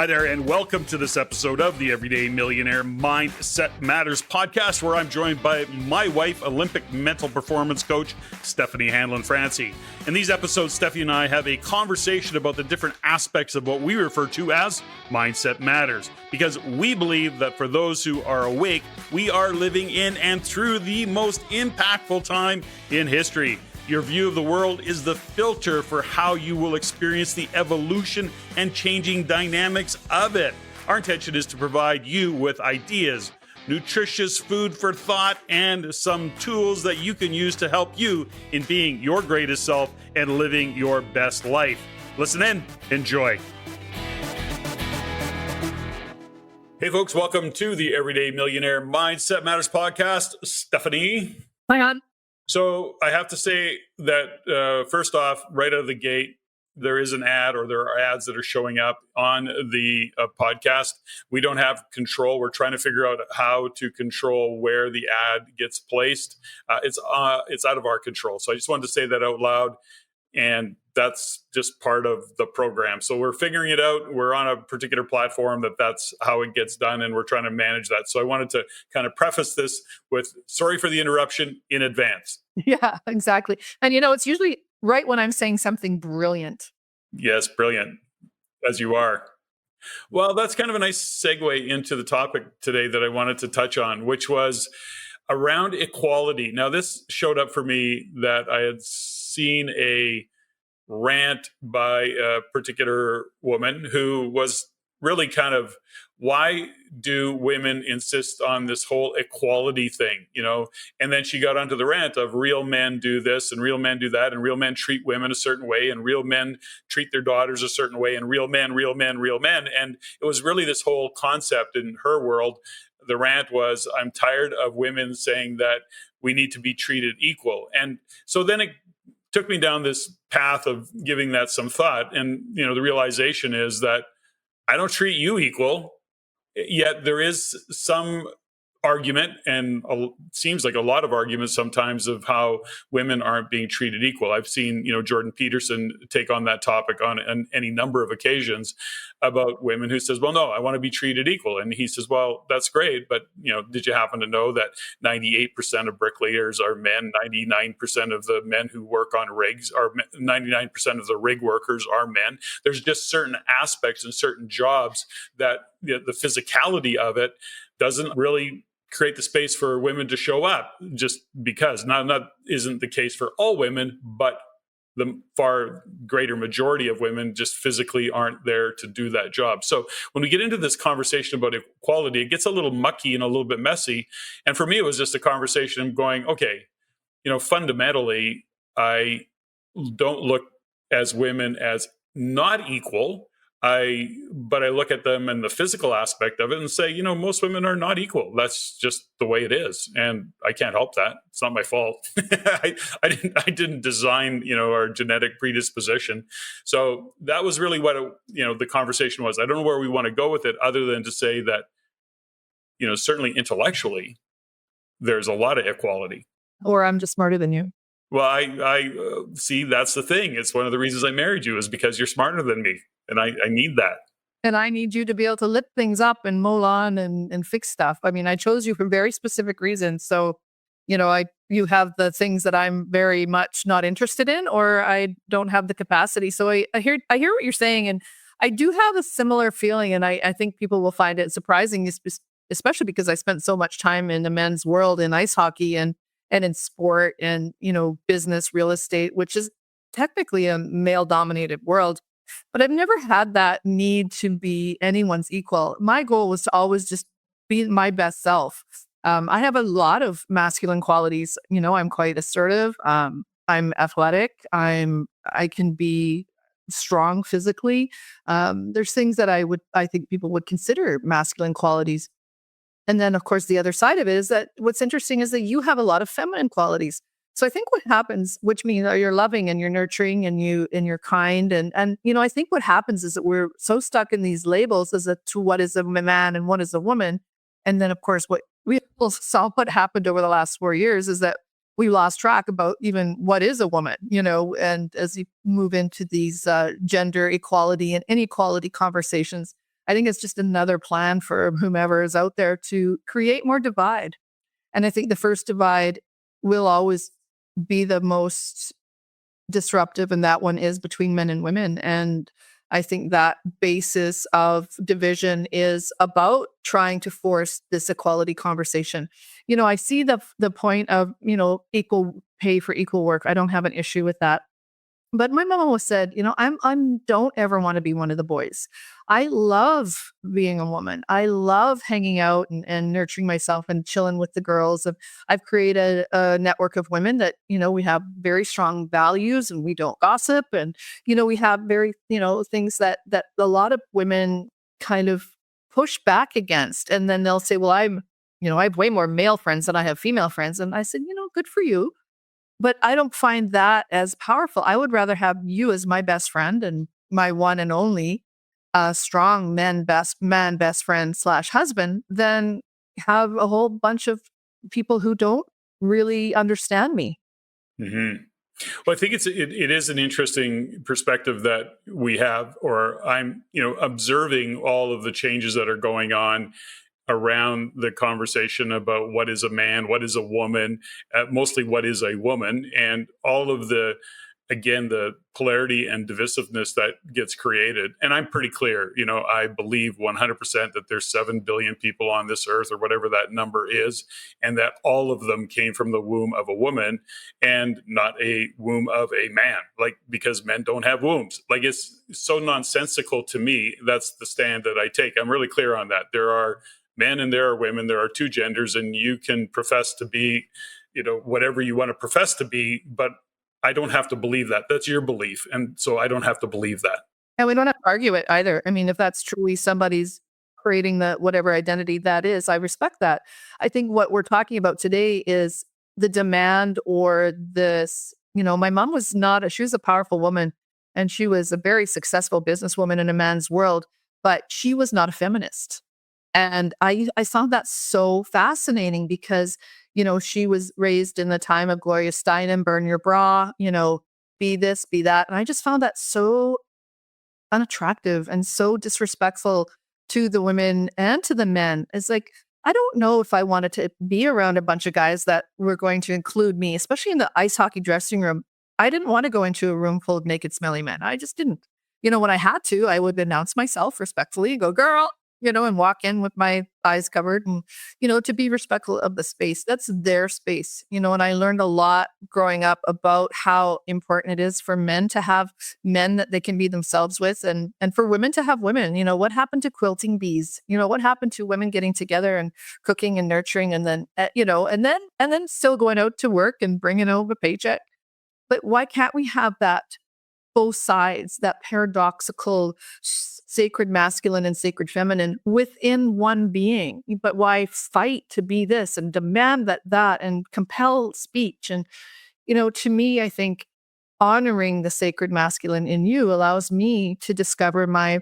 Hi there, and welcome to this episode of the Everyday Millionaire Mindset Matters podcast, where I'm joined by my wife, Olympic mental performance coach, Steffany Hanlon-Francie. In these episodes, Steffi and I have a conversation about the different aspects of what we refer to as Mindset Matters, because we believe that for those who are awake, we are living in and through the most impactful time in history. Your view of the world is the filter for how you will experience the evolution and changing dynamics of it. Our intention is to provide you with ideas, nutritious food for thought, and some tools that you can use to help you in being your greatest self and living your best life. Listen in, enjoy. Hey folks, welcome to the Everyday Millionaire Mindset Matters podcast. Steffany. Hang on. So I have to say that first off, right out of the gate, there is an ad, or there are ads that are showing up on the podcast. We don't have control. We're trying to figure out how to control where the ad gets placed. It's out of our control. So I just wanted to say that out loud. And that's just part of the program. So we're figuring it out. We're on a particular platform that's how it gets done, and we're trying to manage that. So I wanted to kind of preface this with sorry for the interruption in advance. Yeah, exactly. And it's usually right when I'm saying something brilliant. Yes, brilliant, as you are. Well, that's kind of a nice segue into the topic today that I wanted to touch on, which was around equality. Now, this showed up for me that I had seen a rant by a particular woman who was really kind of, why do women insist on this whole equality thing, And then she got onto the rant of real men do this and real men do that, and real men treat women a certain way, and real men treat their daughters a certain way, and real men, real men, real men. And it was really this whole concept in her world. The rant was, I'm tired of women saying that we need to be treated equal. And so then it took me down this path of giving that some thought. And, the realization is that I don't treat you equal, yet there is some argument, and seems like a lot of arguments sometimes, of how women aren't being treated equal. I've seen, Jordan Peterson take on that topic on any number of occasions about women who says, well, no, I want to be treated equal. And he says, well, that's great. But, did you happen to know that 98% of bricklayers are men? 99% of the men who work on rigs are 99% of the rig workers are men. There's just certain aspects and certain jobs that the physicality of it doesn't really create the space for women to show up, just because. Now, that isn't the case for all women, but the far greater majority of women just physically aren't there to do that job. So when we get into this conversation about equality, it gets a little mucky and a little bit messy. And for me, it was just a conversation of going, okay, fundamentally, I don't look as women as not equal. But I look at them in the physical aspect of it and say, most women are not equal. That's just the way it is. And I can't help that. It's not my fault. I didn't design, our genetic predisposition. So that was really what, the conversation was. I don't know where we want to go with it, other than to say that, certainly intellectually, there's a lot of equality. Or I'm just smarter than you. Well, I see, that's the thing. It's one of the reasons I married you, is because you're smarter than me. And I need that. And I need you to be able to lift things up and mow on and fix stuff. I mean, I chose you for very specific reasons. So, you have the things that I'm very much not interested in, or I don't have the capacity. So I hear what you're saying. And I do have a similar feeling. And I think people will find it surprising, especially because I spent so much time in the men's world in ice hockey and in sport and, business, real estate, which is technically a male-dominated world. But I've never had that need to be anyone's equal. My goal was to always just be my best self. I have a lot of masculine qualities. I'm quite assertive. I'm athletic. I can be strong physically. There's things that I think people would consider masculine qualities. And then, of course, the other side of it is that what's interesting is that you have a lot of feminine qualities. So I think what happens, which means that you're loving and you're nurturing and you're kind. And I think what happens is that we're so stuck in these labels as to what is a man and what is a woman. And then, of course, what we saw what happened over the last 4 years is that we lost track about even what is a woman, and as you move into these gender equality and inequality conversations, I think it's just another plan for whomever is out there to create more divide. And I think the first divide will always be the most disruptive, and that one is between men and women. And I think that basis of division is about trying to force this equality conversation. I see the point of, equal pay for equal work. I don't have an issue with that. But my mom always said, I'm don't ever want to be one of the boys. I love being a woman. I love hanging out and nurturing myself and chilling with the girls. I've created a network of women that, we have very strong values and we don't gossip. And, we have very, things that a lot of women kind of push back against. And then they'll say, well, I have way more male friends than I have female friends. And I said, good for you. But I don't find that as powerful. I would rather have you as my best friend and my one and only strong best friend slash husband than have a whole bunch of people who don't really understand me. Mm-hmm. Well, I think it is an interesting perspective that we have, or I'm, observing all of the changes that are going on around the conversation about what is a man, what is a woman, mostly what is a woman, and all of the polarity and divisiveness that gets created. And I'm pretty clear, I believe 100% that there's 7 billion people on this earth, or whatever that number is, and that all of them came from the womb of a woman and not a womb of a man, like, because men don't have wombs. Like, it's so nonsensical to me. That's the stand that I take. I'm really clear on that. There are men and there are women, there are two genders, and you can profess to be, whatever you want to profess to be, but I don't have to believe that. That's your belief. And so I don't have to believe that. And we don't have to argue it either. I mean, if that's truly somebody's creating the whatever identity that is, I respect that. I think what we're talking about today is the demand or this, my mom she was a powerful woman and she was a very successful businesswoman in a man's world, but she was not a feminist. And I found that so fascinating because, she was raised in the time of Gloria Steinem, burn your bra, be this, be that. And I just found that so unattractive and so disrespectful to the women and to the men. It's like, I don't know if I wanted to be around a bunch of guys that were going to include me, especially in the ice hockey dressing room. I didn't want to go into a room full of naked, smelly men. I just didn't. When I had to, I would announce myself respectfully, go, girl, and walk in with my eyes covered and, to be respectful of the space. That's their space, and I learned a lot growing up about how important it is for men to have men that they can be themselves with and for women to have women. What happened to quilting bees? What happened to women getting together and cooking and nurturing and then, and then still going out to work and bringing home a paycheck. But why can't we have that both sides, that paradoxical sacred masculine and sacred feminine within one being? But why fight to be this and demand that and compel speech? And, to me, I think honoring the sacred masculine in you allows me to discover my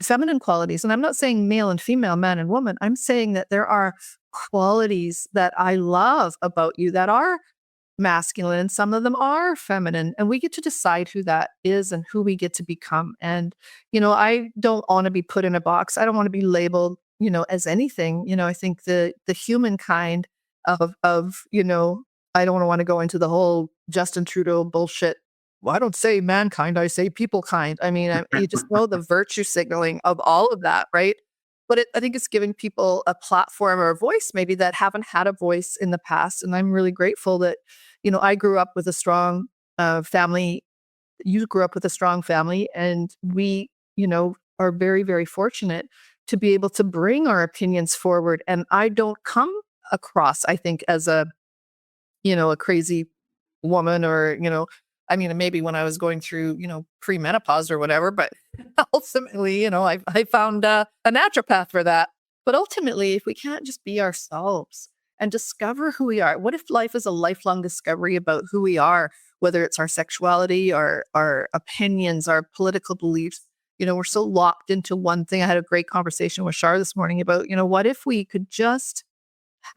feminine qualities. And I'm not saying male and female, man and woman. I'm saying that there are qualities that I love about you that are masculine and some of them are feminine, and we get to decide who that is and who we get to become. And I don't want to be put in a box. I don't want to be labeled as anything. I think the humankind of I don't want to go into the whole Justin Trudeau bullshit. Well, I don't say mankind, I say people kind. I mean, you just know the virtue signaling of all of that, right? But I think it's giving people a platform or a voice maybe that haven't had a voice in the past. And I'm really grateful that, I grew up with a strong family. You grew up with a strong family. And we, are very, very fortunate to be able to bring our opinions forward. And I don't come across, I think, as a crazy woman or, I mean, maybe when I was going through, premenopause or whatever, but ultimately, I found a naturopath for that. But ultimately, if we can't just be ourselves and discover who we are, what if life is a lifelong discovery about who we are, whether it's our sexuality, our opinions, our political beliefs? We're so locked into one thing. I had a great conversation with Shar this morning about, what if we could just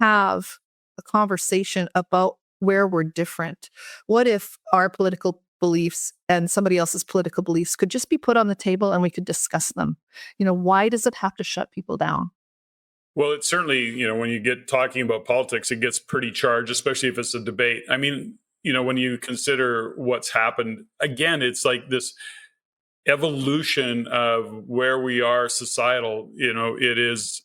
have a conversation about where we're different? What if our political beliefs and somebody else's political beliefs could just be put on the table and we could discuss them. Why does it have to shut people down? Well, it's certainly, when you get talking about politics, it gets pretty charged, especially if it's a debate. I mean, when you consider what's happened, again, it's like this evolution of where we are societal. It is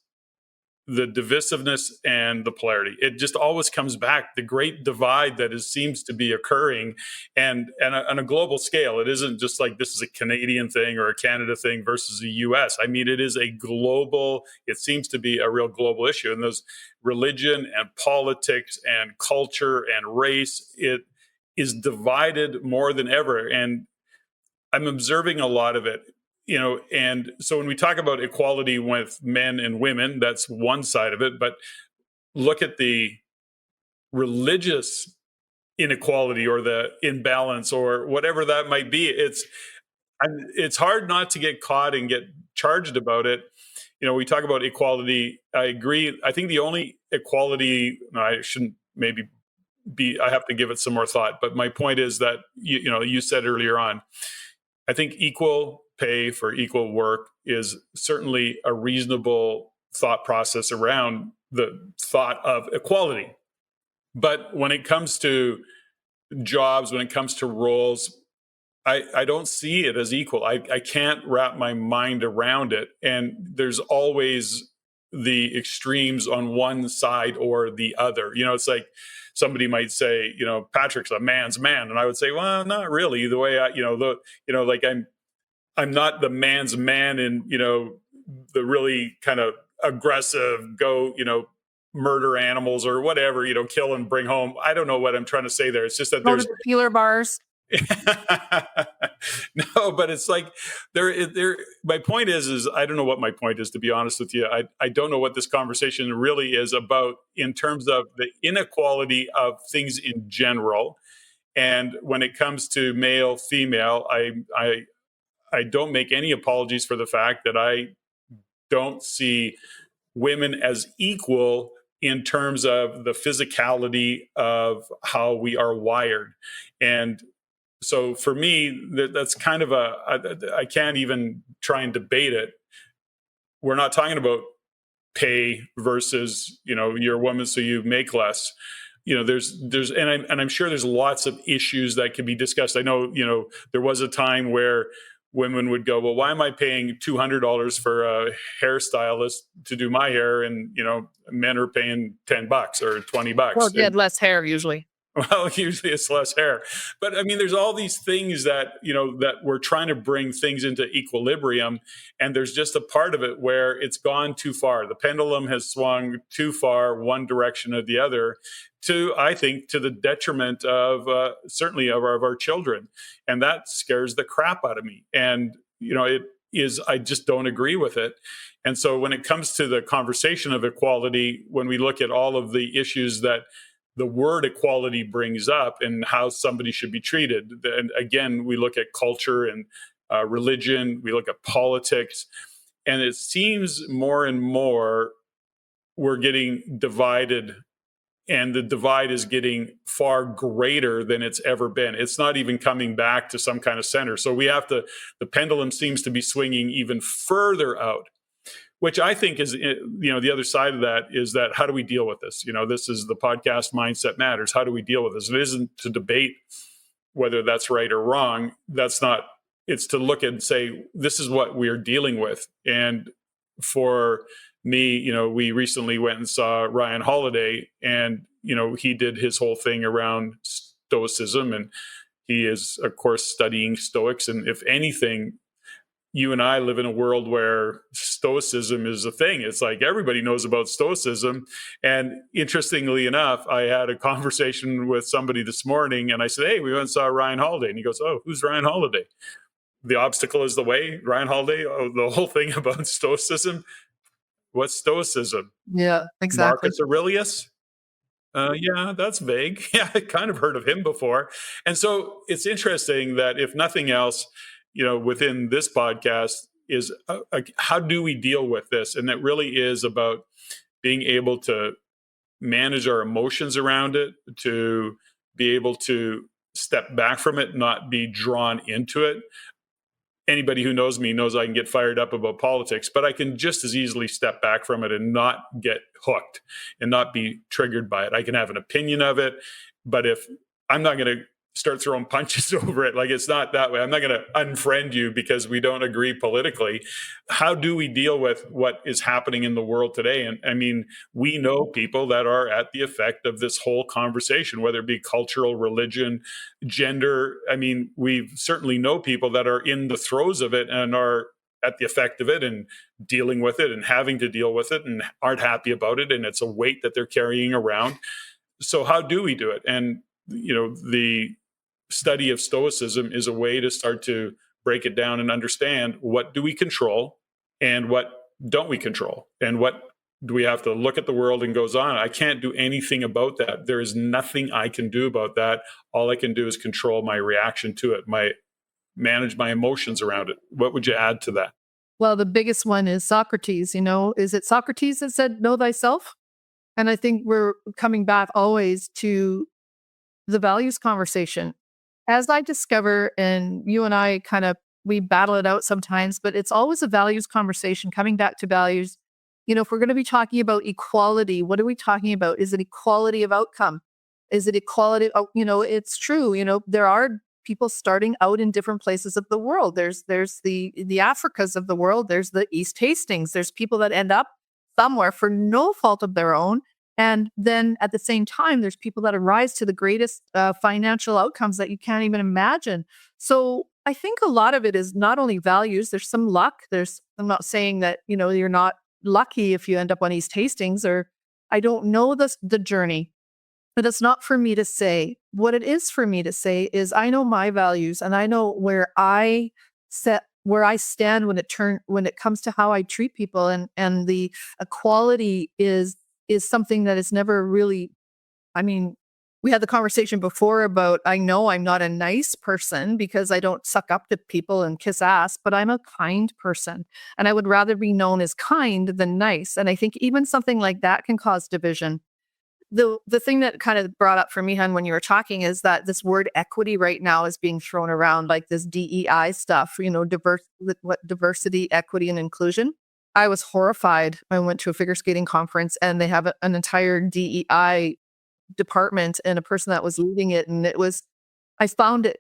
the divisiveness and the polarity. It just always comes back. The great divide that seems to be occurring, and on a global scale, it isn't just like this is a Canadian thing or a Canada thing versus the U.S. I mean, it is a global. It seems to be a real global issue, and those religion and politics and culture and race, it is divided more than ever, and I'm observing a lot of it. And so when we talk about equality with men and women, that's one side of it. But look at the religious inequality or the imbalance or whatever that might be. It's hard not to get caught and get charged about it. We talk about equality. I agree. I think the only equality, no, I shouldn't maybe be, I have to give it some more thought. But my point is that, you said earlier on, I think equal pay for equal work is certainly a reasonable thought process around the thought of equality. But when it comes to jobs, when it comes to roles, I don't see it as equal. I can't wrap my mind around it. And there's always the extremes on one side or the other. It's like somebody might say, Patrick's a man's man. And I would say, well, not really. The way like I'm not the man's man in, the really kind of aggressive go, murder animals or whatever, kill and bring home. I don't know what I'm trying to say there. It's just that Go to there's the peeler bars. No, but it's like my point is I don't know what my point is, to be honest with you. I don't know what this conversation really is about in terms of the inequality of things in general. And when it comes to male, female, I don't make any apologies for the fact that I don't see women as equal in terms of the physicality of how we are wired. And so for me, that's kind of I can't even try and debate it. We're not talking about pay versus, you're a woman, so you make less. There's and I'm sure there's lots of issues that can be discussed. I know, there was a time where women would go, well, why am I paying $200 for a hairstylist to do my hair? And, men are paying $10 or $20. Well, you had less hair usually. Well, usually it's less hair. But I mean, there's all these things that, that we're trying to bring things into equilibrium. And there's just a part of it where it's gone too far. The pendulum has swung too far, one direction or the other, I think, to the detriment of certainly of our children. And that scares the crap out of me. And, I just don't agree with it. And so when it comes to the conversation of equality, when we look at all of the issues that the word equality brings up and how somebody should be treated. And again, we look at culture and religion, we look at politics, and it seems more and more we're getting divided, and the divide is getting far greater than it's ever been. It's not even coming back to some kind of center. So the pendulum seems to be swinging even further out, which I think is, the other side of that is that how do we deal with this? This is the podcast Mindset Matters. How do we deal with this? It isn't to debate whether that's right or wrong. It's to look and say, this is what we're dealing with. And for me, we recently went and saw Ryan Holiday, and, he did his whole thing around Stoicism, and he is, of course, studying Stoics. And if anything, you and I live in a world where Stoicism is a thing. It's like everybody knows about Stoicism. And interestingly enough, I had a conversation with somebody this morning, and I said, hey, we went and saw Ryan Holiday. And he goes, oh, who's Ryan Holiday? The obstacle is the way, Ryan Holiday, the whole thing about Stoicism. What's Stoicism? Yeah, exactly. Marcus Aurelius? Yeah, that's vague. Yeah, I kind of heard of him before. And so it's interesting that if nothing else, within this podcast is how do we deal with this? And it really is about being able to manage our emotions around it, to be able to step back from it, not be drawn into it. Anybody who knows me knows I can get fired up about politics, but I can just as easily step back from it and not get hooked and not be triggered by it. I can have an opinion of it, but if I'm not going to start throwing punches over it, like it's not that way. I'm not going to unfriend you because we don't agree politically. How do we deal with what is happening in the world today? And I mean, we know people that are at the effect of this whole conversation, whether it be cultural, religion, gender. I mean, we certainly know people that are in the throes of it and are at the effect of it and dealing with it and having to deal with it and aren't happy about it. And it's a weight that they're carrying around. So how do we do it? And, the study of Stoicism is a way to start to break it down and understand what do we control and what don't we control, and what do we have to look at the world and goes on. I can't do anything about that. There is nothing I can do about that. All I can do is control my reaction to it, manage my emotions around it. What would you add to that? Well, the biggest one is Socrates. Is it Socrates that said, know thyself? And I think we're coming back always to the values conversation. As I discover, and you and I we battle it out sometimes, but it's always a values conversation, coming back to values. If we're going to be talking about equality, what are we talking about? Is it equality of outcome? Is it equality? It's true. There are people starting out in different places of the world. There's the Africas of the world. There's the East Hastings. There's people that end up somewhere for no fault of their own. And then at the same time, there's people that arise to the greatest financial outcomes that you can't even imagine. So I think a lot of it is not only values, there's some luck. I'm not saying that, you're not lucky if you end up on East Hastings, or I don't know the journey, but it's not for me to say. What it is for me to say is I know my values and I know where I stand when it comes to how I treat people, and the equality is something that is never really, we had the conversation before about, I know I'm not a nice person because I don't suck up to people and kiss ass, but I'm a kind person. And I would rather be known as kind than nice. And I think even something like that can cause division. The thing that kind of brought up for me, hun, when you were talking, is that this word equity right now is being thrown around like this DEI stuff, diversity, equity, and inclusion. I was horrified. I went to a figure skating conference and they have an entire DEI department and a person that was leading it. And I found it,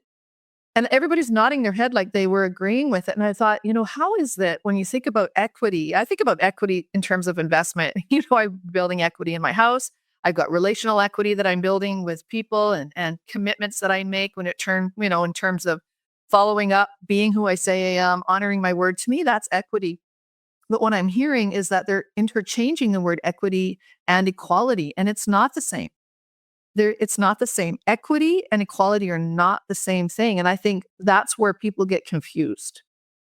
and everybody's nodding their head like they were agreeing with it. And I thought, how is that when you think about equity? I think about equity in terms of investment. I'm building equity in my house. I've got relational equity that I'm building with people and commitments that I make in terms of following up, being who I say I am, honoring my word. To me, that's equity. But what I'm hearing is that they're interchanging the word equity and equality, and it's not the same. It's not the same. Equity and equality are not the same thing. And I think that's where people get confused.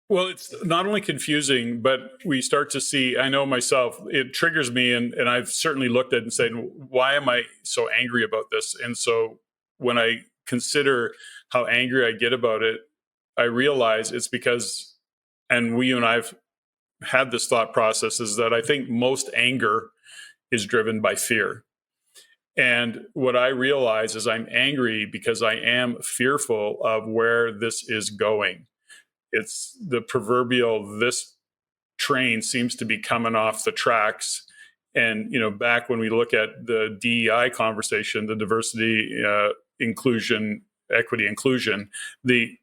Well, it's not only confusing, but we start to see, I know myself, it triggers me, and I've certainly looked at it and said, why am I so angry about this? And so when I consider how angry I get about it, I realize it's because, and you and I've had this thought process, is that I think most anger is driven by fear. And what I realize is I'm angry because I am fearful of where this is going. It's the proverbial, this train seems to be coming off the tracks. And, back when we look at the DEI conversation, the diversity, inclusion, equity, inclusion, we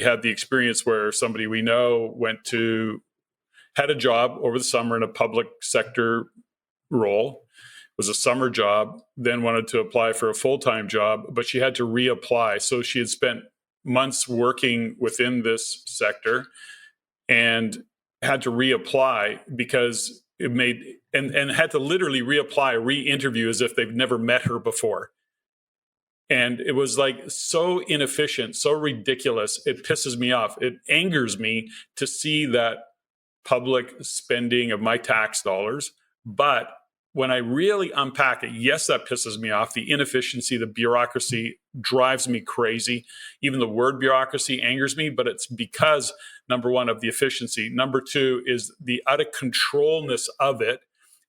had the experience where somebody we know had a job over the summer in a public sector role. It was a summer job, then wanted to apply for a full-time job, but she had to reapply. So she had spent months working within this sector and had to reapply because and had to literally reapply, re-interview as if they've never met her before. And it was like so inefficient, so ridiculous. It pisses me off. It angers me to see that public spending of my tax dollars. But when I really unpack it, yes, that pisses me off. The inefficiency, the bureaucracy drives me crazy. Even the word bureaucracy angers me, but it's because, number one, of the efficiency. Number two is the out of controlness of it.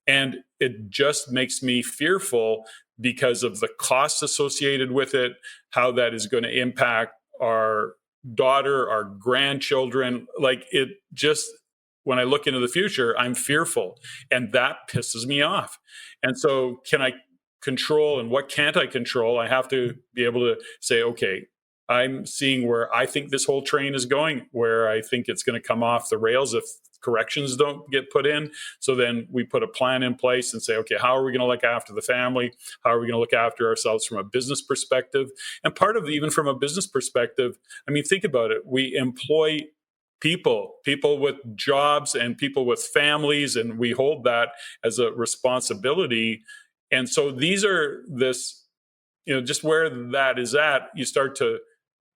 And it just makes me fearful because of the costs associated with it, how that is going to impact our daughter, our grandchildren. Like, it just, when I look into the future, I'm fearful, and that pisses me off. And so, can I control, and what can't I control? I have to be able to say, okay, I'm seeing where I think this whole train is going, where I think it's going to come off the rails if corrections don't get put in. So then we put a plan in place and say, okay, how are we going to look after the family? How are we going to look after ourselves from a business perspective? And part of even from a business perspective, I mean, think about it. We employ people with jobs and people with families, and we hold that as a responsibility. And so these are this, just where that is at, you start to,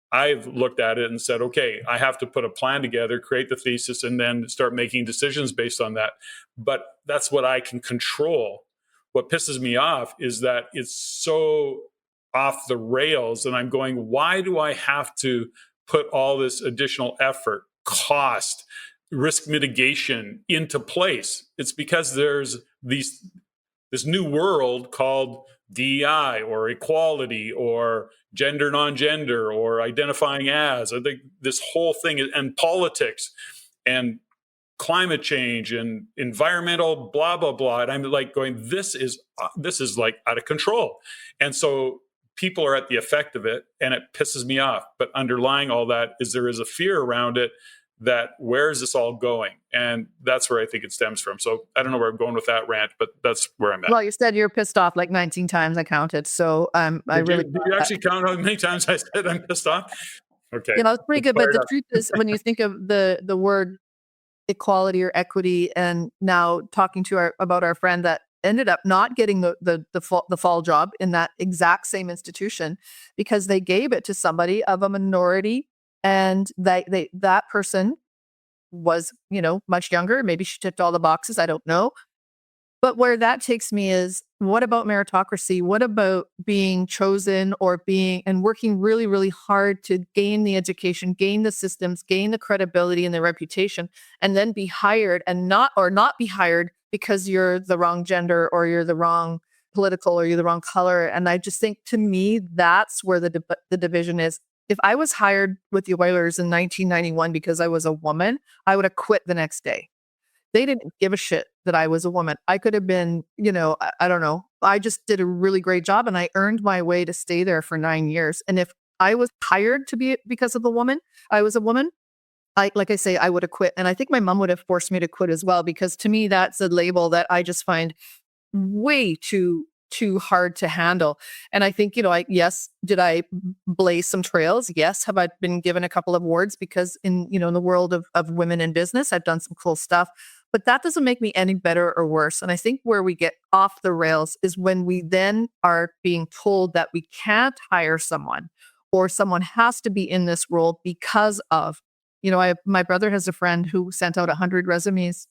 I've looked at it and said, okay, I have to put a plan together, create the thesis, and then start making decisions based on that. But that's what I can control. What pisses me off is that it's so off the rails, and I'm going, why do I have to put all this additional effort, cost, risk mitigation into place? It's because there's this new world called DEI or equality or gender, non-gender, or identifying as. I think this whole thing, and politics and climate change and environmental blah, blah, blah. And I'm like going, this is like out of control. And so people are at the effect of it, and it pisses me off. But underlying all that is there is a fear around it that where is this all going? And that's where I think it stems from. So I don't know where I'm going with that rant, but that's where I'm at. Well, you said you're pissed off like 19 times. I counted. So did you actually count how many times I said I'm pissed off? Okay. It's pretty good. But the truth is, when you think of the word equality or equity, and now talking to about our friend that ended up not getting the fall job in that exact same institution because they gave it to somebody of a minority, and that person was, much younger. Maybe she ticked all the boxes. I don't know. But where that takes me is, what about meritocracy? What about being chosen or and working really, really hard to gain the education, gain the systems, gain the credibility and the reputation, and then be hired and not be hired because you're the wrong gender or you're the wrong political or you're the wrong color. And I just think, to me, that's where the division is. If I was hired with the Oilers in 1991 because I was a woman, I would have quit the next day. They didn't give a shit that I was a woman. I could have been, I don't know. I just did a really great job, and I earned my way to stay there for 9 years. And if I was hired to be because of I was a woman, like I say, I would have quit. And I think my mom would have forced me to quit as well, because to me, that's a label that I just find way too hard to handle. And I think, yes, did I blaze some trails? Yes. Have I been given a couple of awards because in the world of women in business, I've done some cool stuff, but that doesn't make me any better or worse. And I think where we get off the rails is when we then are being told that we can't hire someone, or someone has to be in this role because of, my brother has a friend who sent out 100 resumes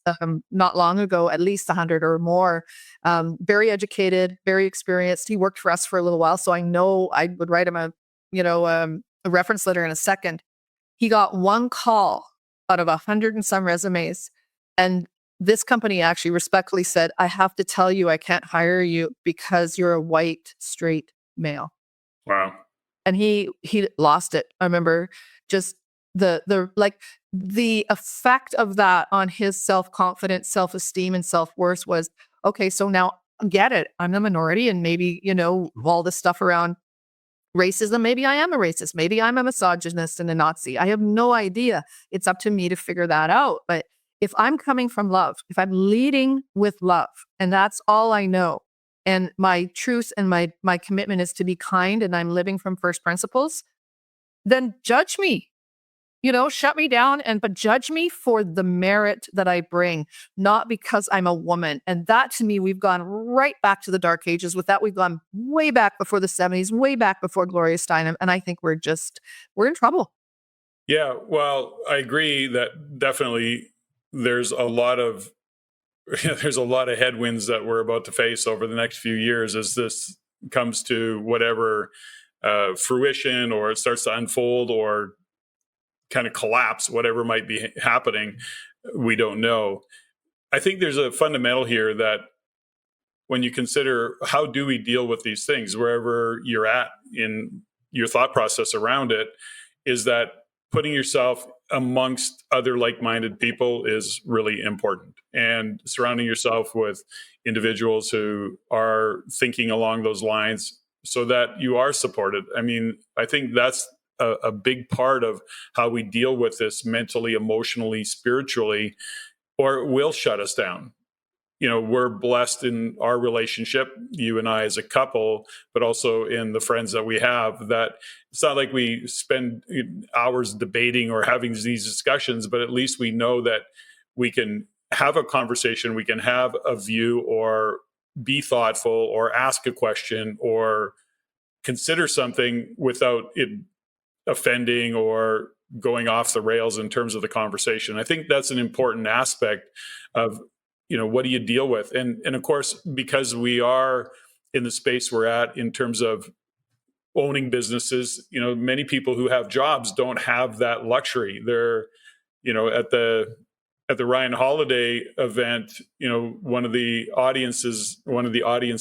not long ago, at least 100 or more. Very educated, very experienced. He worked for us for a little while, so I know I would write him a reference letter in a second. He got one call out of 100 and some resumes, and this company actually respectfully said, "I have to tell you, I can't hire you because you're a white, straight male." Wow. And he lost it. I remember just the effect of that on his self-confidence, self-esteem, and self-worth was, okay, so now get it. I'm the minority, and maybe, all this stuff around racism, maybe I am a racist. Maybe I'm a misogynist and a Nazi. I have no idea. It's up to me to figure that out. But if I'm coming from love, if I'm leading with love, and that's all I know, and my truth and my commitment is to be kind, and I'm living from first principles, then judge me. Shut me down, but judge me for the merit that I bring, not because I'm a woman. And that, to me, we've gone right back to the dark ages. With that, we've gone way back before the 70s, way back before Gloria Steinem. And I think we're in trouble. Yeah, well, I agree that definitely there's a lot of headwinds that we're about to face over the next few years as this comes to whatever fruition, or it starts to unfold, or kind of collapse, whatever might be happening. We don't know. I think there's a fundamental here that when you consider how do we deal with these things, wherever you're at in your thought process around it, is that putting yourself amongst other like-minded people is really important, and surrounding yourself with individuals who are thinking along those lines so that you are supported. I mean, I think that's a big part of how we deal with this mentally, emotionally, spiritually, or it will shut us down. We're blessed in our relationship, you and I as a couple, but also in the friends that we have, that it's not like we spend hours debating or having these discussions, but at least we know that we can have a conversation, we can have a view, or be thoughtful, or ask a question, or consider something without it offending or going off the rails in terms of the conversation. I think that's an important aspect of, what do you deal with? And of course, because we are in the space we're at in terms of owning businesses, many people who have jobs don't have that luxury. They're, at the Ryan Holiday event, one of the audience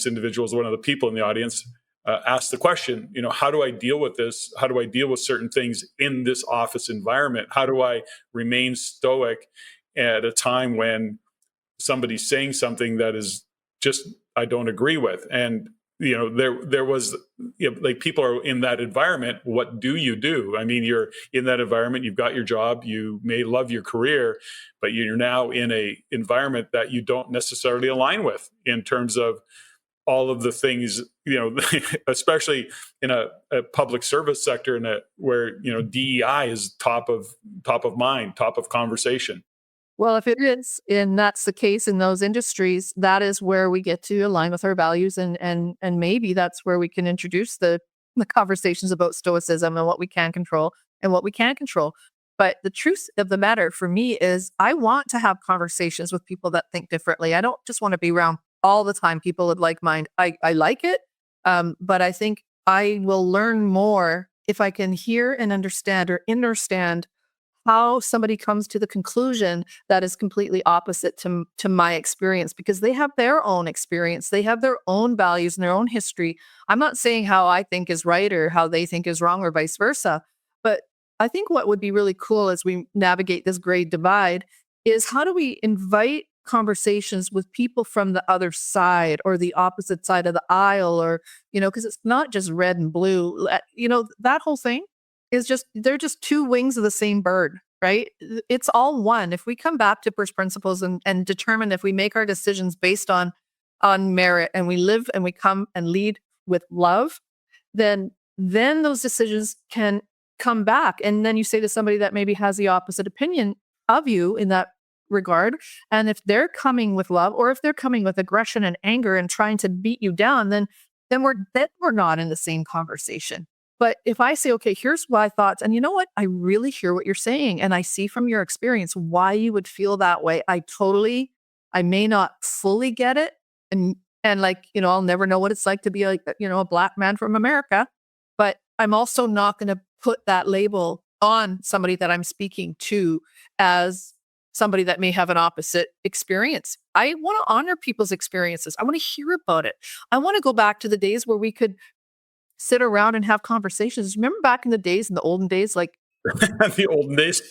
individuals, one of the people in the audience, asked the question, how do I deal with this? How do I deal with certain things in this office environment? How do I remain stoic at a time when somebody's saying something that is just, I don't agree with? And, there was, like, people are in that environment. What do you do? I mean, you're in that environment, you've got your job, you may love your career, but you're now in a environment that you don't necessarily align with in terms of all of the things, especially in a public service sector, where DEI is top of mind, top of conversation. Well, if it is, and that's the case in those industries, that is where we get to align with our values, and maybe that's where we can introduce the conversations about stoicism and what we can control and what we can't control. But the truth of the matter for me is I want to have conversations with people that think differently. I don't just want to be around all the time people with like mind. I like it, but I think I will learn more if I can hear and understand how somebody comes to the conclusion that is completely opposite to my experience, because they have their own experience, they have their own values and their own history. I'm not saying how I think is right or how they think is wrong or vice versa, but I think what would be really cool as we navigate this great divide is how do we invite conversations with people from the other side or the opposite side of the aisle, or because it's not just red and blue. That whole thing is just, they're just two wings of the same bird, right? It's all one. If we come back to first principles and determine, if we make our decisions based on merit, and we live and we come and lead with love, then those decisions can come back. And then you say to somebody that maybe has the opposite opinion of you in that regard, and if they're coming with love, or if they're coming with aggression and anger and trying to beat you down, then we're not in the same conversation. But if I say, okay, here's my thoughts, and you know what? I really hear what you're saying, and I see from your experience why you would feel that way. I may not fully get it. And like, I'll never know what it's like to be like, a Black man from America, but I'm also not going to put that label on somebody that I'm speaking to as somebody that may have an opposite experience. I want to honor people's experiences. I want to hear about it. I want to go back to the days where we could sit around and have conversations. Remember back in the days, in the olden days, like The olden days.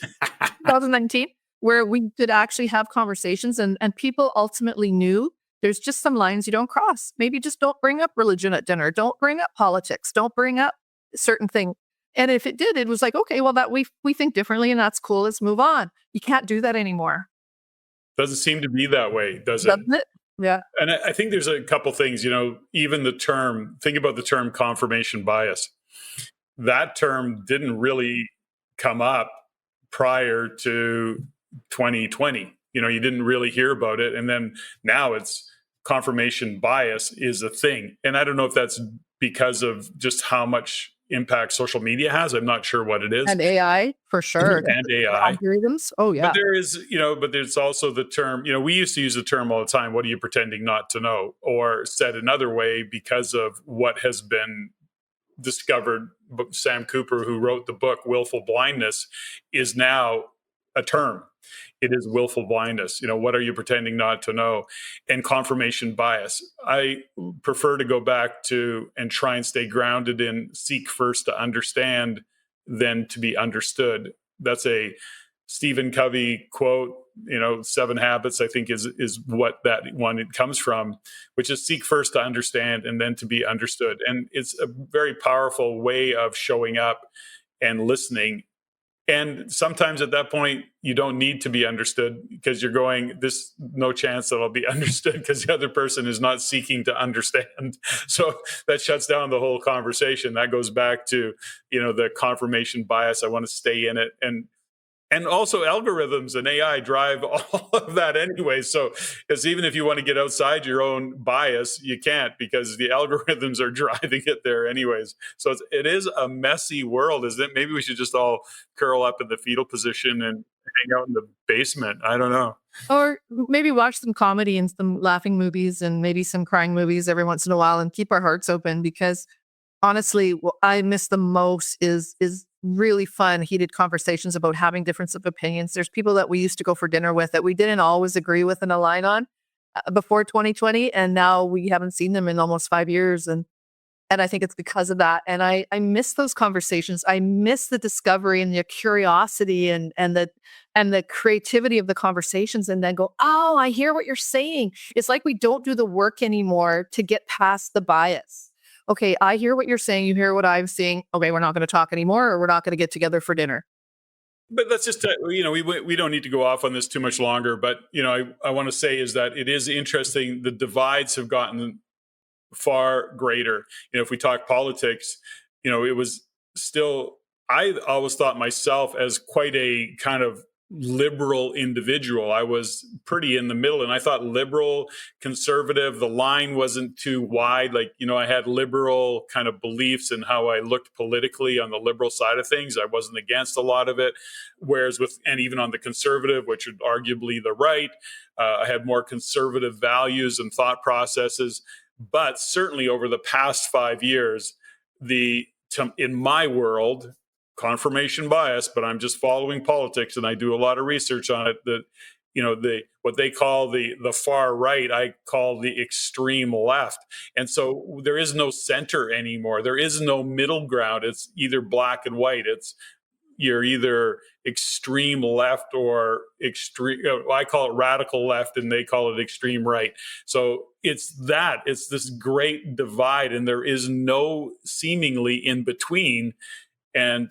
2019, where we could actually have conversations, and people ultimately knew there's just some lines you don't cross. Maybe just don't bring up religion at dinner. Don't bring up politics. Don't bring up certain thing. And if it did, it was like, okay, well, that we think differently, and that's cool. Let's move on. You can't do that anymore. Doesn't seem to be that way, does it? Doesn't it? Yeah. And I think there's a couple things, even think about the term confirmation bias. That term didn't really come up prior to 2020. You didn't really hear about it. And then now it's confirmation bias is a thing. And I don't know if that's because of just how much impact social media has. I'm not sure what it is. And AI, for sure. And AI. Algorithms. Oh, yeah. But there's also the term, we used to use the term all the time, what are you pretending not to know? Or said another way, because of what has been discovered, Sam Cooper, who wrote the book Willful Blindness, is now a term. it is willful blindness. What are you pretending not to know? And confirmation bias. I prefer to go back to and try and stay grounded in seek first to understand than to be understood. That's a Stephen Covey quote. 7 Habits, I think, is what that one it comes from, which is seek first to understand and then to be understood. And it's a very powerful way of showing up and listening. And sometimes at that point, you don't need to be understood because you're going, there's no chance that I'll be understood because the other person is not seeking to understand. So that shuts down the whole conversation. That goes back to, the confirmation bias. I want to stay in it. And also algorithms and AI drive all of that anyway. So, because even if you want to get outside your own bias, you can't because the algorithms are driving it there anyways. So it is a messy world, isn't it? Maybe we should just all curl up in the fetal position and hang out in the basement. I don't know. Or maybe watch some comedy and some laughing movies and maybe some crying movies every once in a while and keep our hearts open, because honestly, what I miss the most is really fun, heated conversations about having difference of opinions. There's people that we used to go for dinner with that we didn't always agree with and align on before 2020, and now we haven't seen them in almost 5 years, and I think it's because of that. And I miss those conversations. I miss the discovery and the curiosity and the creativity of the conversations, and then go, oh, I hear what you're saying. It's like we don't do the work anymore to get past the bias. Okay, I hear what you're saying. You hear what I'm saying. Okay, we're not going to talk anymore, or we're not going to get together for dinner. But that's just, we don't need to go off on this too much longer. But, I want to say is that it is interesting. The divides have gotten far greater. If we talk politics, it was still, I always thought myself as quite a kind of liberal individual. I was pretty in the middle, and I thought liberal, conservative, the line wasn't too wide. Like, I had liberal kind of beliefs in how I looked politically on the liberal side of things. I wasn't against a lot of it. Whereas and even on the conservative, which would arguably the right, I had more conservative values and thought processes. But certainly over the past 5 years, in my world, confirmation bias, but I'm just following politics and I do a lot of research on it, that what they call the far right, I call the extreme left. And so there is no center anymore. There is no middle ground. It's either black and white. You're either extreme left or extreme, I call it radical left and they call it extreme right. So it's this great divide, and there is no seemingly in between. And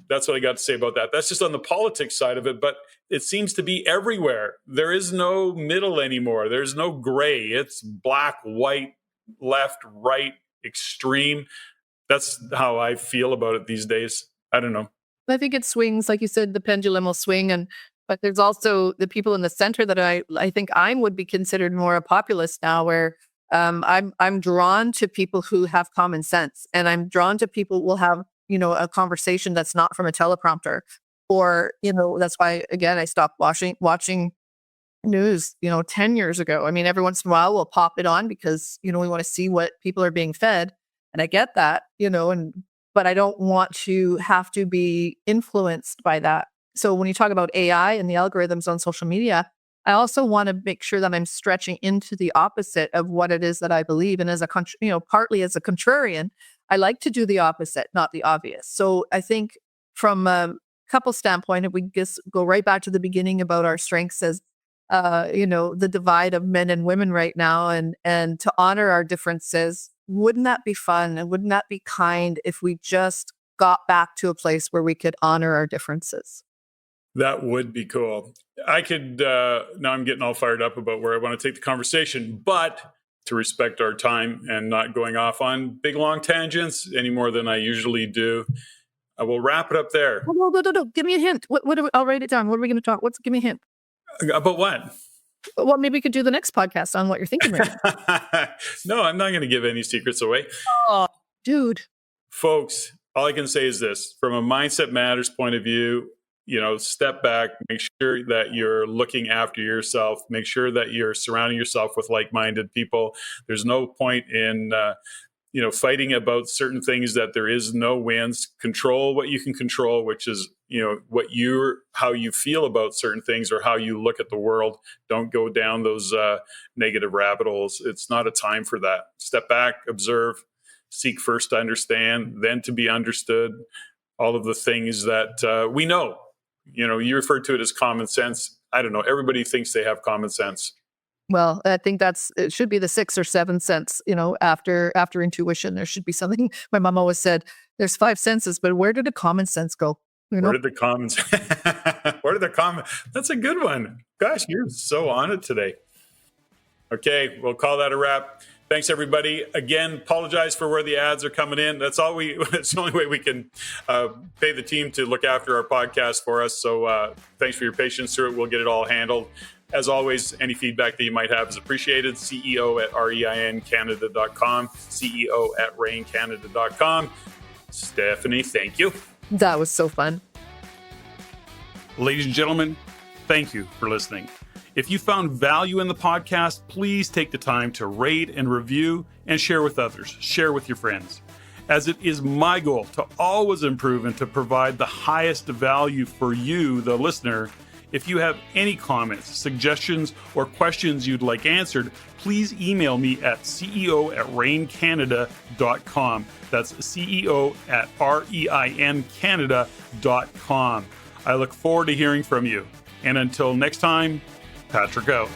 that's what I got to say about that. That's just on the politics side of it, but it seems to be everywhere. There is no middle anymore. There's no gray. It's black, white, left, right, extreme. That's how I feel about it these days. I don't know. I think it swings, like you said, the pendulum will swing, but there's also the people in the center that I think I would be considered more a populist now, where I'm drawn to people who have common sense, and I'm drawn to people who will have a conversation that's not from a teleprompter, or that's why again I stopped watching news 10 years ago. I mean, every once in a while we'll pop it on because we want to see what people are being fed, and I get that, but I don't want to have to be influenced by that. So when you talk about AI and the algorithms on social media, I also want to make sure that I'm stretching into the opposite of what it is that I believe. And as partly as a contrarian, I like to do the opposite, not the obvious. So I think from a couple standpoint, if we just go right back to the beginning about our strengths as, the divide of men and women right now, and to honor our differences, wouldn't that be fun? And wouldn't that be kind if we just got back to a place where we could honor our differences? That would be cool. I could, now I'm getting all fired up about where I want to take the conversation, but to respect our time and not going off on big, long tangents any more than I usually do, I will wrap it up there. No. Give me a hint. I'll write it down. What are we going to talk? Give me a hint. About what? Well, maybe we could do the next podcast on what you're thinking right now. No, I'm not going to give any secrets away. Oh, dude. Folks, all I can say is this. From a Mindset Matters point of view, step back, make sure that you're looking after yourself, make sure that you're surrounding yourself with like-minded people. There's no point in fighting about certain things that there is no wins. Control what you can control, which is, how you feel about certain things or how you look at the world. Don't go down those negative rabbit holes. It's not a time for that. Step back, observe, seek first to understand, then to be understood. All of the things that we know. You referred to it as common sense. I don't know. Everybody thinks they have common sense. Well, I think it should be the 6th or 7th sense, after intuition. There should be something. My mom always said, there's 5 senses, but where did the common sense go? Where did the common That's a good one. Gosh, you're so on it today. Okay, we'll call that a wrap. Thanks, everybody. Again, apologize for where the ads are coming in. That's the only way we can pay the team to look after our podcast for us. So thanks for your patience through it. We'll get it all handled. As always, any feedback that you might have is appreciated. CEO@reincanada.com, CEO@reincanada.com. Steffany, thank you. That was so fun. Ladies and gentlemen, thank you for listening. If you found value in the podcast, please take the time to rate and review and share with others. Share with your friends. As it is my goal to always improve and to provide the highest value for you, the listener. If you have any comments, suggestions, or questions you'd like answered, please email me at ceo@reincanada.com. That's ceo@reincanada.com. I look forward to hearing from you. And until next time, Patrick out.